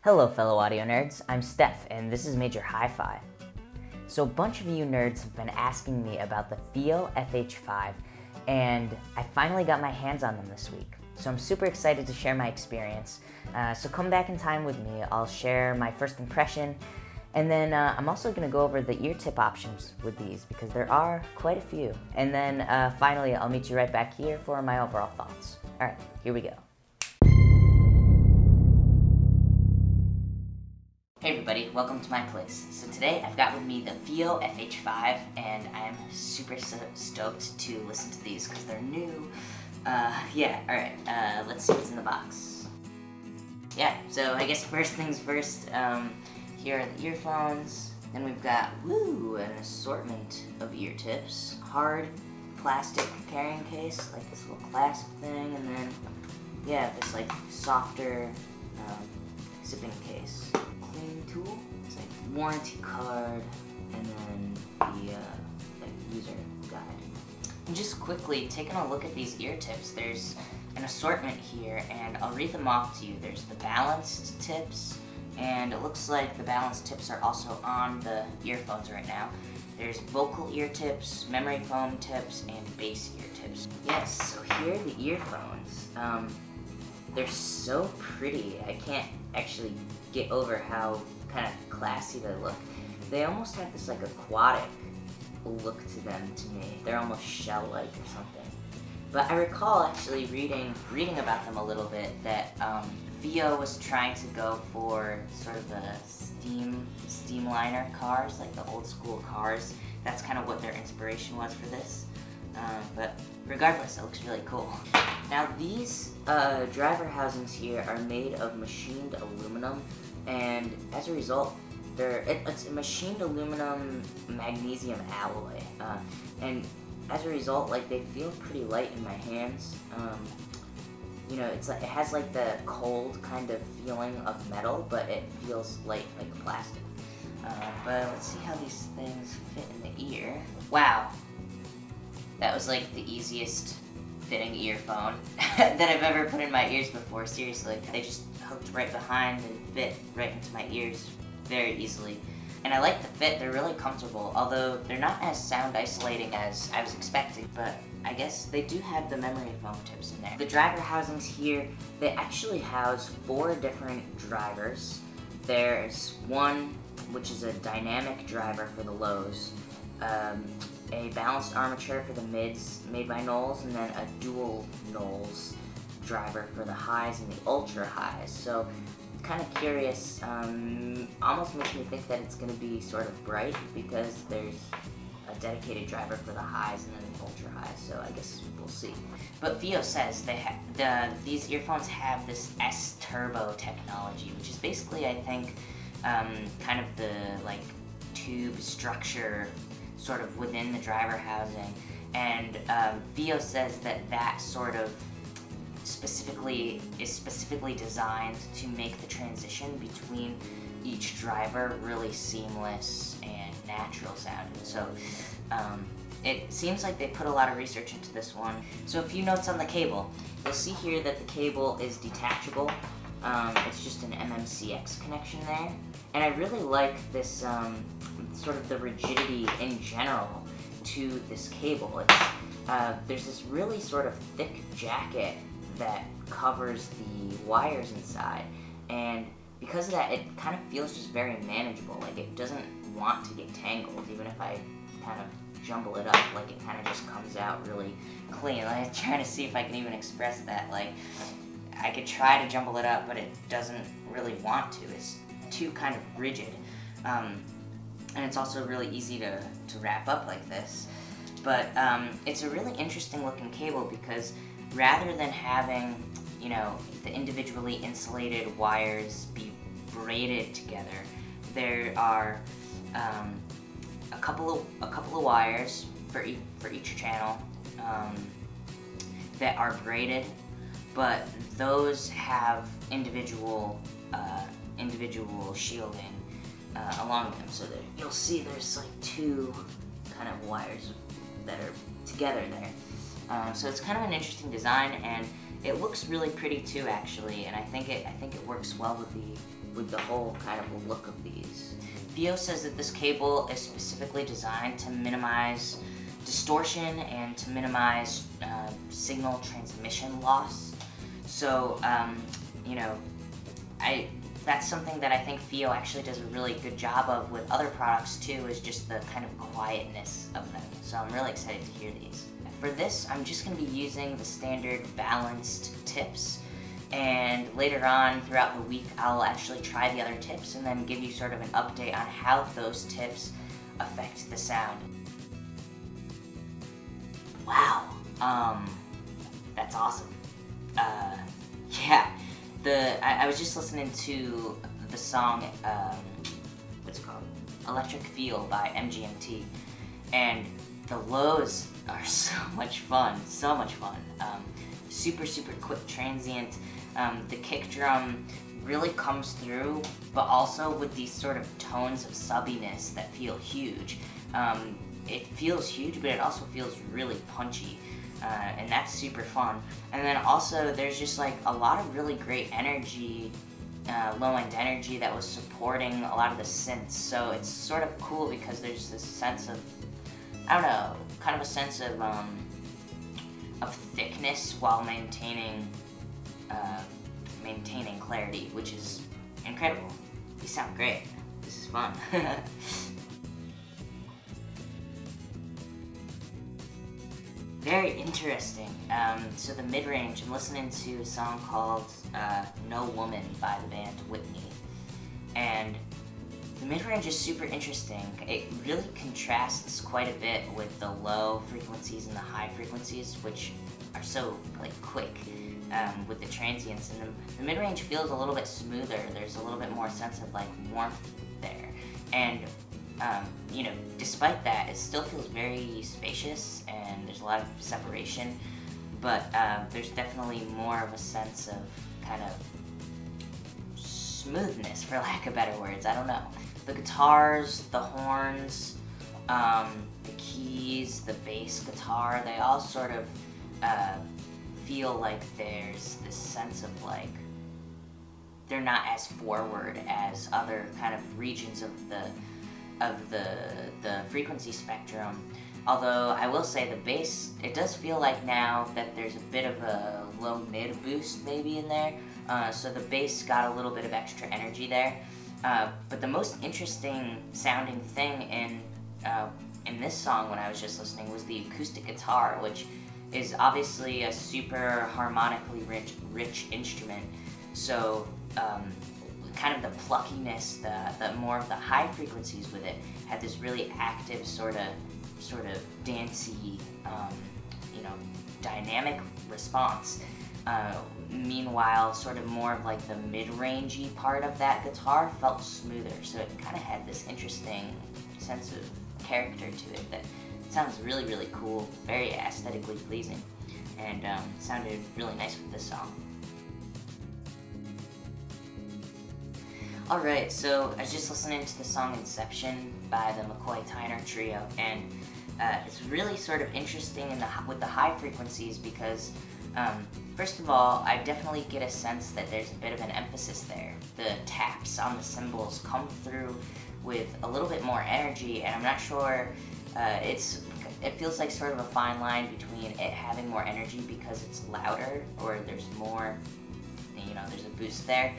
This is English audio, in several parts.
Hello fellow audio nerds, I'm Steph and this is Major Hi-Fi. So a bunch of you nerds have been asking me about the FiiO FH5 and I finally got my hands on them this week. So I'm super excited to share my experience. So come back in time with me, I'll share my first impression and then I'm also going to go over the ear tip options with these because there are quite a few. And then finally I'll meet you right back here for my overall thoughts. Alright, here we go. Hey everybody, welcome to my place. So today I've got with me the FiiO FH5 and I'm super stoked to listen to these because they're new. Alright, let's see what's in the box. Yeah, so I guess first things first, here are the earphones. Then we've got, an assortment of ear tips. Hard plastic carrying case, like this little clasp thing, and then, this like softer zipping case. Tool. It's like warranty card and then the user guide. And just quickly taking a look at these ear tips, there's an assortment here and I'll read them off to you. There's the balanced tips and it looks like the balanced tips are also on the earphones right now. There's vocal ear tips, memory foam tips, and bass ear tips. Yes, so here are the earphones. They're so pretty. I can't actually get over how kind of classy they look. They almost have this like aquatic look to them to me. They're almost shell-like or something. But I recall actually reading about them a little bit that FiiO was trying to go for sort of the steamliner cars, like the old school cars. That's kind of what their inspiration was for this. But regardless, it looks really cool. Now these driver housings here are made of machined aluminum, and as a result, it's a machined aluminum magnesium alloy, and as a result, like they feel pretty light in my hands. It's like it has like the cold kind of feeling of metal, but it feels light like plastic. But let's see how these things fit in the ear. Wow. That was like the easiest fitting earphone that I've ever put in my ears before, seriously. They just hooked right behind and fit right into my ears very easily. And I like the fit, they're really comfortable, although they're not as sound isolating as I was expecting, but I guess they do have the memory foam tips in there. The driver housings here, they actually house 4 different drivers. There's one which is a dynamic driver for the lows, a balanced armature for the mids made by Knowles, and then a dual Knowles driver for the highs and the ultra highs. So kind of curious, almost makes me think that it's going to be sort of bright because there's a dedicated driver for the highs and then the ultra highs, so I guess we'll see. But FiiO says these earphones have this S-Turbo technology, which is basically, I think, kind of the like tube structure sort of within the driver housing, and FiiO says that sort of is specifically designed to make the transition between each driver really seamless and natural sounding. So it seems like they put a lot of research into this one. So a few notes on the cable. You'll see here that the cable is detachable. It's just an MMCX connection there. And I really like this sort of the rigidity in general to this cable. There's this really sort of thick jacket that covers the wires inside, and because of that it kind of feels just very manageable. Like it doesn't want to get tangled, even if I kind of jumble it up, like it kind of just comes out really clean. I'm trying to see if I can even express that. Like I could try to jumble it up, but it doesn't really want to. It's too kind of rigid. And it's also really easy to wrap up like this. But it's a really interesting looking cable because rather than having, the individually insulated wires be braided together, there are a couple of wires for each channel that are braided, but those have individual shielding along them, so that you'll see there's like 2 kind of wires that are together there. So it's kind of an interesting design, and it looks really pretty too, actually, and I think it works well with with the whole kind of look of these. FiiO says that this cable is specifically designed to minimize distortion and to minimize signal transmission loss. So, you know, that's something that I think FiiO actually does a really good job of with other products too, is just the kind of quietness of them. So I'm really excited to hear these. For this, I'm just going to be using the standard balanced tips, and later on throughout the week I'll actually try the other tips and then give you sort of an update on how those tips affect the sound. Wow, that's awesome. Yeah, I was just listening to the song, what's it called? Electric Feel by MGMT, and the lows are so much fun, so much fun. Super, super quick transient. The kick drum really comes through, but also with these sort of tones of subbiness that feel huge. It feels huge, but it also feels really punchy, and that's super fun. And then also there's just like a lot of really great energy, low-end energy that was supporting a lot of the synths. So it's sort of cool because there's this sense of, I don't know, kind of a sense of thickness while maintaining clarity, which is incredible. These sound great. This is fun. Very interesting. So the mid-range, I'm listening to a song called No Woman by the band Whitney, and the mid-range is super interesting. It really contrasts quite a bit with the low frequencies and the high frequencies, which are so like quick with the transients. And the mid-range feels a little bit smoother. There's a little bit more sense of like warmth there, and you know, despite that, it still feels very spacious and there's a lot of separation, but there's definitely more of a sense of kind of smoothness, for lack of better words. I don't know. The guitars, the horns, the keys, the bass guitar, they all sort of feel like there's this sense of like, they're not as forward as other kind of regions of the frequency spectrum. Although I will say the bass, it does feel like now that there's a bit of a low mid boost maybe in there, so the bass got a little bit of extra energy there. But the most interesting sounding thing in this song when I was just listening was the acoustic guitar, which is obviously a super harmonically rich instrument. So kind of the pluckiness, the more of the high frequencies with it had this really active sort of dancey, you know, dynamic response. Meanwhile, sort of more of like the mid-rangey part of that guitar felt smoother, so it kind of had this interesting sense of character to it that sounds really, really cool, very aesthetically pleasing, and sounded really nice with this song. Alright, so I was just listening to the song Inception by the McCoy-Tyner Trio, and it's really sort of interesting with the high frequencies because, first of all, I definitely get a sense that there's a bit of an emphasis there. The taps on the cymbals come through with a little bit more energy, and I'm not sure, it feels like sort of a fine line between it having more energy because it's louder, or there's more, you know, there's a boost there,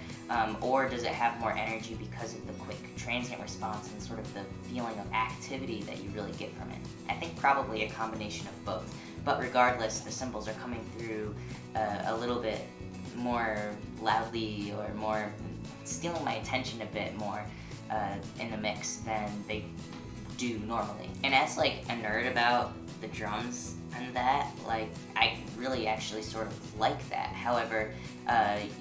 or does it have more energy because of the quick transient response and sort of the feeling of activity that you really get from it? I think probably a combination of both, but regardless, the cymbals are coming through a little bit more loudly, or more stealing my attention a bit more in the mix than they do normally. And as like a nerd about the drums and that, like, I really actually sort of like that. However,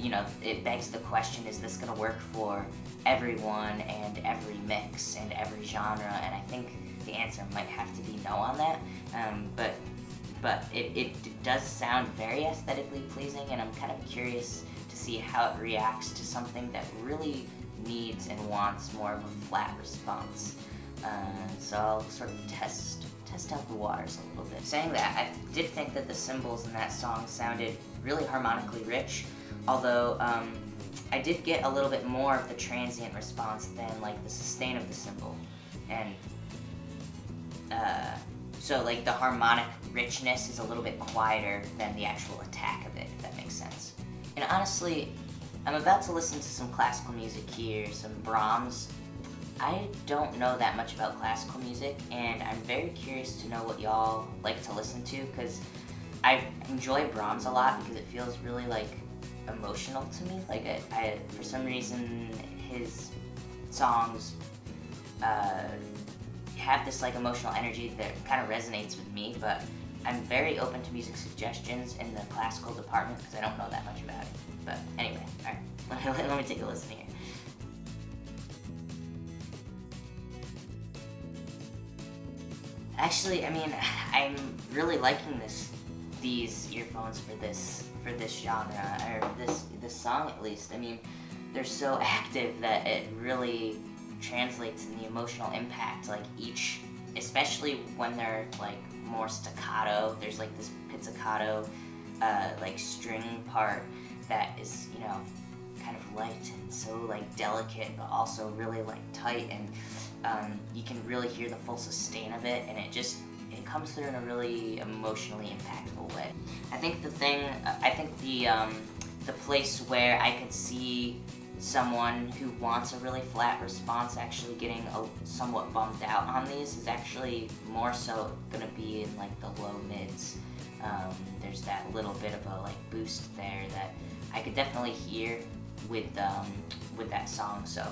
you know, it begs the question, is this gonna work for everyone and every mix and every genre? And I think the answer might have to be no on that, but it does sound very aesthetically pleasing, and I'm kind of curious to see how it reacts to something that really needs and wants more of a flat response. So I'll sort of test out the waters a little bit. Saying that, I did think that the cymbals in that song sounded really harmonically rich, although I did get a little bit more of the transient response than like the sustain of the cymbal, and so like the harmonic richness is a little bit quieter than the actual attack of it, if that makes sense. And honestly, I'm about to listen to some classical music here, some Brahms. I don't know that much about classical music, and I'm very curious to know what y'all like to listen to, because I enjoy Brahms a lot because it feels really like emotional to me. Like I for some reason his songs have this like emotional energy that kind of resonates with me, but I'm very open to music suggestions in the classical department because I don't know that much about it. But anyway, alright, let me take a listen here. Actually, I mean, I'm really liking these earphones for this genre, or this song at least. I mean, they're so active that it really translates in the emotional impact. Like each, especially when they're like more staccato, there's like this pizzicato like string part that is, you know, kind of light and so like delicate, but also really like tight, and you can really hear the full sustain of it, and it comes through in a really emotionally impactful way. I think the place where I could see someone who wants a really flat response actually getting somewhat bummed out on these is actually more so gonna be in like the low mids. There's that little bit of a like boost there that I could definitely hear with that song. So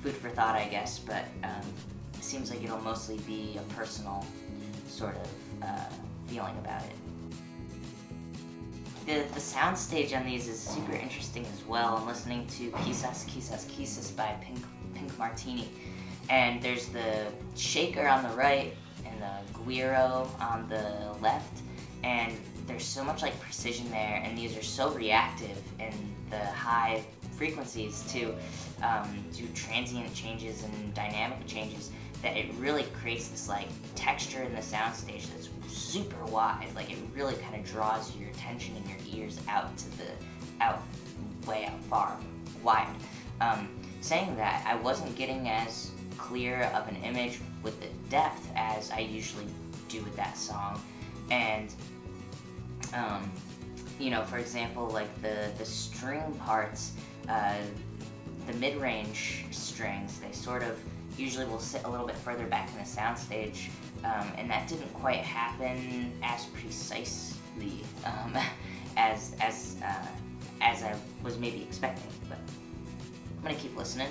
food for thought, I guess, but it seems like it'll mostly be a personal sort of feeling about it. The soundstage on these is super interesting as well. I'm listening to Quizás, Quizás, Quizás by Pink Martini, and there's the shaker on the right and the guiro on the left, and there's so much like precision there, and these are so reactive in the high frequencies to transient changes and dynamic changes that it really creates this like texture in the soundstage that's super wide. Like it really kind of draws your attention and your ears out to way out far, wide. Saying that, I wasn't getting as clear of an image with the depth as I usually do with that song, and you know, for example, like the string parts, the mid-range strings, they sort of usually will sit a little bit further back in the soundstage, and that didn't quite happen as precisely as I was maybe expecting, but I'm gonna keep listening.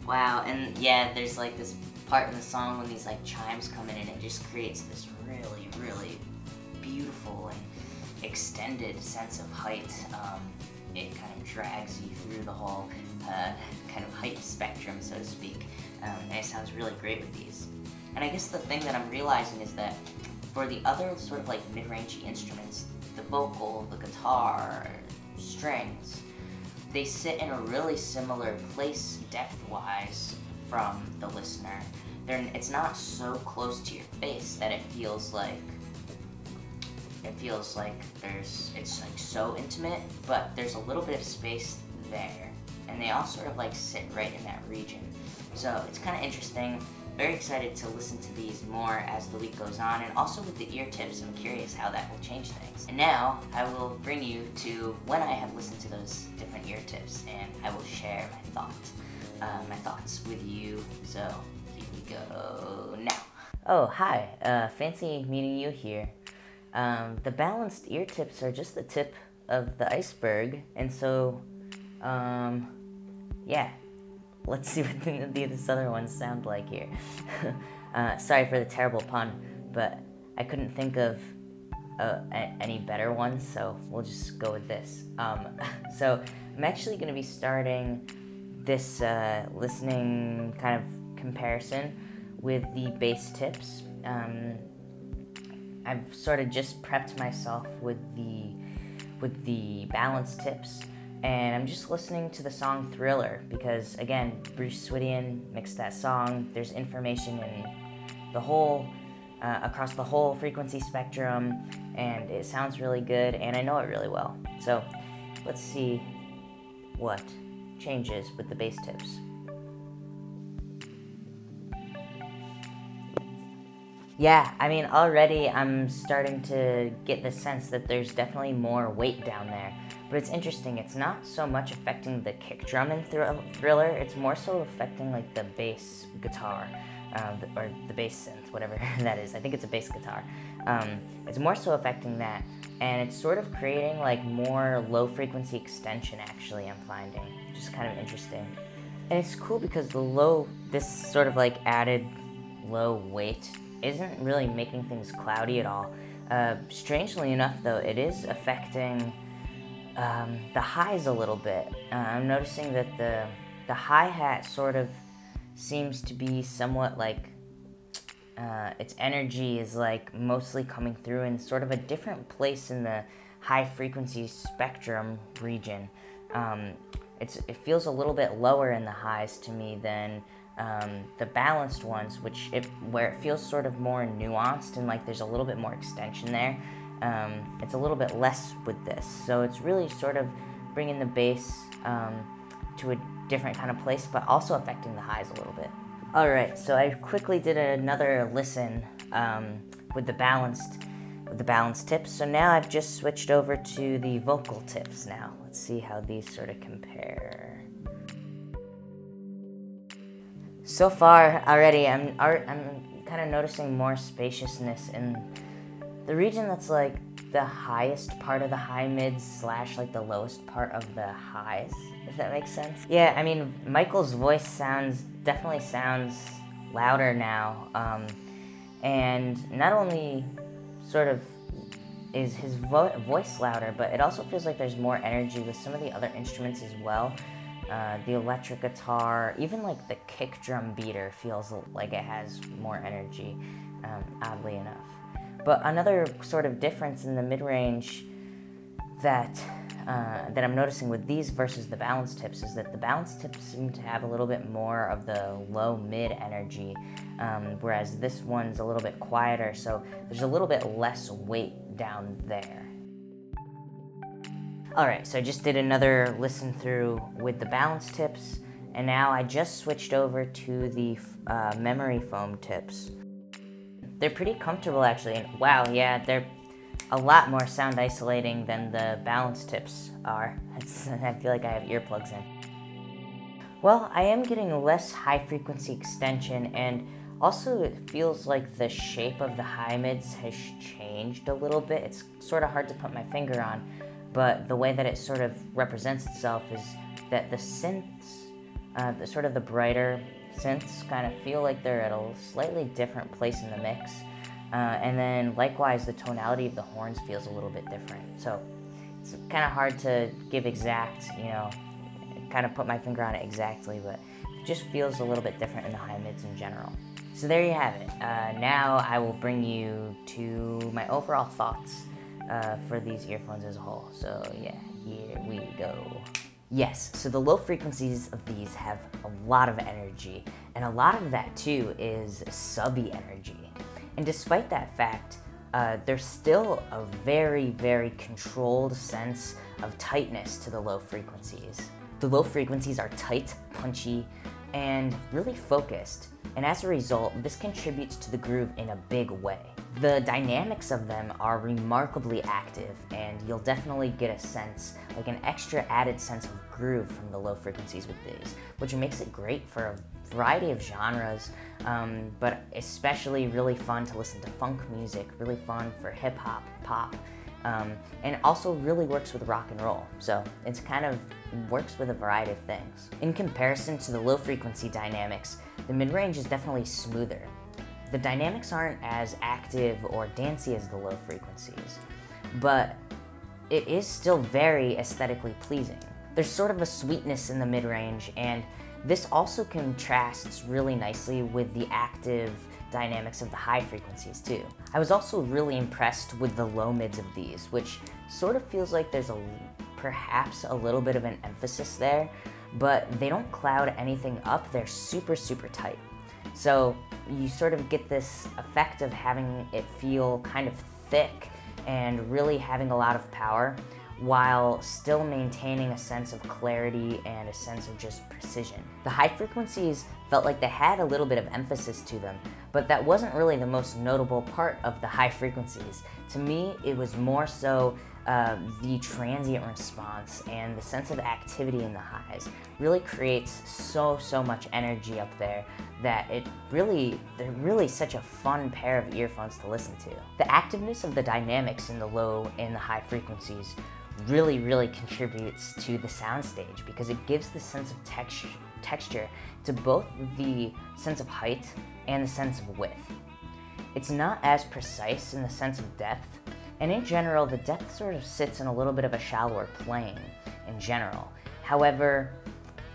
Wow, and yeah, there's like this part in the song when these like chimes come in, and it just creates this really, really beautiful and extended sense of height. It kind of drags you through the whole kind of height spectrum, so to speak, and it sounds really great with these. And I guess the thing that I'm realizing is that for the other sort of like mid-rangey instruments, the vocal, the guitar, strings, they sit in a really similar place depth-wise from the listener. It's not so close to your face that it feels like it's like so intimate, but there's a little bit of space there, and they all sort of like sit right in that region. So it's kind of interesting. Very excited to listen to these more as the week goes on, and also with the ear tips, I'm curious how that will change things. And now I will bring you to when I have listened to those different ear tips, and I will share my thoughts with you. So here we go now. Oh, hi. Fancy meeting you here. The balanced ear tips are just the tip of the iceberg, and so, yeah, let's see what these other ones sound like here. Sorry for the terrible pun, but I couldn't think of any better ones, so we'll just go with this. So I'm actually going to be starting this listening kind of comparison with the bass tips. I've sort of just prepped myself with the balance tips, and I'm just listening to the song Thriller because, again, Bruce Swidyan mixed that song. There's information in the whole across the whole frequency spectrum, and it sounds really good, and I know it really well. So let's see what changes with the bass tips. Yeah, I mean, already I'm starting to get the sense that there's definitely more weight down there. But it's interesting, it's not so much affecting the kick drum in Thriller, it's more so affecting like the bass guitar, or the bass synth, whatever that is. I think it's a bass guitar. It's more so affecting that, and it's sort of creating like more low frequency extension actually, I'm finding, which is kind of interesting. And it's cool because this sort of like added low weight isn't really making things cloudy at all. Strangely enough though, it is affecting the highs a little bit. I'm noticing that the hi-hat sort of seems to be somewhat like its energy is like mostly coming through in sort of a different place in the high frequency spectrum region. It feels a little bit lower in the highs to me than the balanced ones, where it feels sort of more nuanced and like there's a little bit more extension there. It's a little bit less with this, so it's really sort of bringing the bass to a different kind of place, but also affecting the highs a little bit. Alright, so I quickly did another listen with the balanced tips, so now I've just switched over to the vocal tips now. Let's see how these sort of compare. So far already, I'm kind of noticing more spaciousness in the region that's like the highest part of the high mids / like the lowest part of the highs, if that makes sense. Yeah, I mean, Michael's voice definitely sounds louder now, and not only sort of is his voice louder, but it also feels like there's more energy with some of the other instruments as well. The electric guitar, even like the kick drum beater feels like it has more energy, oddly enough. But another sort of difference in the mid-range that I'm noticing with these versus the balanced tips is that the balanced tips seem to have a little bit more of the low-mid energy, whereas this one's a little bit quieter, so there's a little bit less weight down there. Alright, so I just did another listen through with the balance tips, and now I just switched over to the memory foam tips. They're pretty comfortable actually, and wow, yeah, they're a lot more sound isolating than the balance tips are. I feel like I have earplugs in. Well, I am getting less high frequency extension, and also it feels like the shape of the high mids has changed a little bit. It's sort of hard to put my finger on, but the way that it sort of represents itself is that the synths, the brighter synths kind of feel like they're at a slightly different place in the mix. And then likewise, the tonality of the horns feels a little bit different. So it's kind of hard to give exact, kind of put my finger on it exactly, but it just feels a little bit different in the high mids in general. So there you have it. Now I will bring you to my overall thoughts for these earphones as a whole. So yeah, here we go. Yes, so the low frequencies of these have a lot of energy, and a lot of that too is subby energy. And despite that fact, there's still a very, very controlled sense of tightness to the low frequencies. The low frequencies are tight, punchy, and really focused, and as a result, this contributes to the groove in a big way. The dynamics of them are remarkably active, and you'll definitely get a sense, like an extra added sense of groove from the low frequencies with these, which makes it great for a variety of genres, but especially really fun to listen to funk music, really fun for hip-hop, pop, and also really works with rock and roll. So it's kind of works with a variety of things. In comparison to the low frequency dynamics, the mid-range is definitely smoother. The dynamics aren't as active or dancey as the low frequencies, but it is still very aesthetically pleasing. There's sort of a sweetness in the mid-range, and this also contrasts really nicely with the active dynamics of the high frequencies too. I was also really impressed with the low mids of these, which sort of feels like there's perhaps a little bit of an emphasis there, but they don't cloud anything up. They're super, super tight. So you sort of get this effect of having it feel kind of thick and really having a lot of power, while still maintaining a sense of clarity and a sense of just precision. The high frequencies felt like they had a little bit of emphasis to them, but that wasn't really the most notable part of the high frequencies. To me, it was more so the transient response and the sense of activity in the highs really creates so much energy up there that they're really such a fun pair of earphones to listen to. The activeness of the dynamics in the low and the high frequencies really contributes to the soundstage because it gives the sense of texture to both the sense of height and the sense of width. It's not as precise in the sense of depth, and in general, the depth sort of sits in a little bit of a shallower plane in general. However,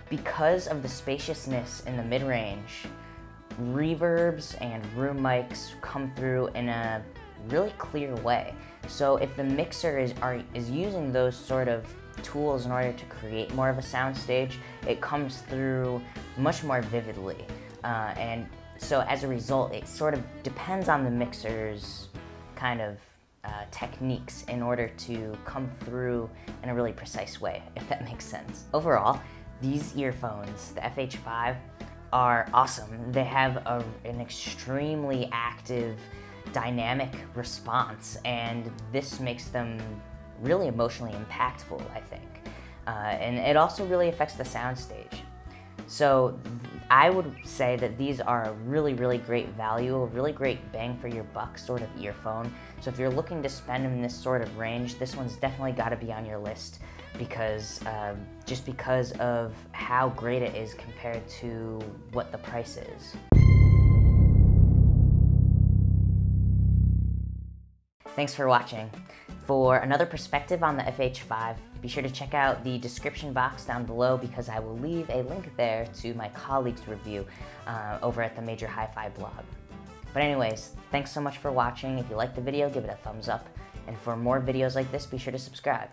because of the spaciousness in the mid-range, reverbs and room mics come through in a really clear way. So if the mixer is using those sort of tools in order to create more of a soundstage, it comes through much more vividly. And so as a result, it sort of depends on the mixer's kind of techniques in order to come through in a really precise way, if that makes sense. Overall, these earphones, the FH5, are awesome. They have an extremely active, dynamic response, and this makes them really emotionally impactful, I think. And it also really affects the soundstage. So I would say that these are a really great value, a really great bang for your buck sort of earphone. So if you're looking to spend in this sort of range, this one's definitely got to be on your list because just because of how great it is compared to what the price is. Thanks for watching. For another perspective on the FH5, be sure to check out the description box down below because I will leave a link there to my colleague's review over at the Major Hi-Fi blog. But anyways, thanks so much for watching. If you liked the video, give it a thumbs up. And for more videos like this, be sure to subscribe.